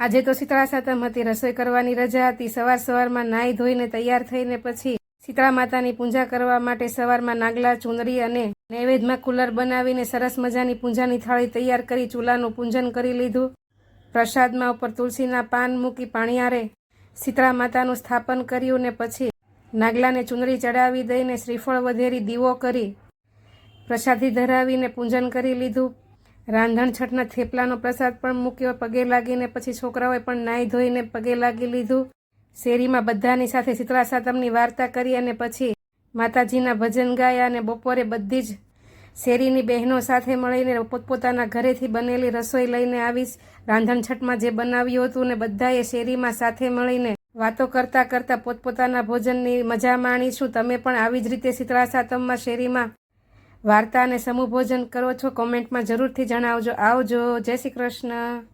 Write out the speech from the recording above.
આજે તો શીતળા સાતમ હતી, રસોઈ કરવાની રજા હતી। સવારમાં નાહી ધોઈને તૈયાર થઈને પછી શીતળા માતાની પૂજા કરવા માટે સવારમાં નાગલા, ચુંદડી અને નૈવેદ્યમાં કુલર બનાવીને સરસ મજાની પૂજાની થાળી તૈયાર કરી ચૂલાનું પૂજન કરી લીધું। પ્રસાદમાં ઉપર તુલસીના પાન મૂકી પાણીયારે શીતળા માતાનું સ્થાપન કર્યું ને પછી નાગલાને ચુંદડી ચડાવી દઈને શ્રીફળ વધેરી દીવો કરી પ્રસાદી ધરાવીને પૂજન કરી લીધું। રાંધણ છઠના થેપલાનો પ્રસાદ પણ મૂક્યો, પગે લાગીને પછી છોકરાઓએ પણ નાહી ધોઈને પગે લાગી લીધું। શેરીમાં બધાની સાથે શીતળા સાતમની વાર્તા કરી અને પછી માતાજીના ભજન ગાયા અને બપોરે બધી જ શેરીની બહેનો સાથે મળીને પોતપોતાના ઘરેથી બનેલી રસોઈ લઈને આવીશ। રાંધણ છઠમાં જે બનાવ્યું હતું ને બધાએ શેરીમાં સાથે મળીને વાતો કરતાં કરતાં પોતપોતાના ભોજનની મજા માણીશું। તમે પણ આવી જ રીતે શીતળા સાતમમાં શેરીમાં વાર્તા અને સમૂહ ભોજન કરો છો? કોમેન્ટમાં જરૂરથી જણાવજો। આવજો, જય શ્રી કૃષ્ણ।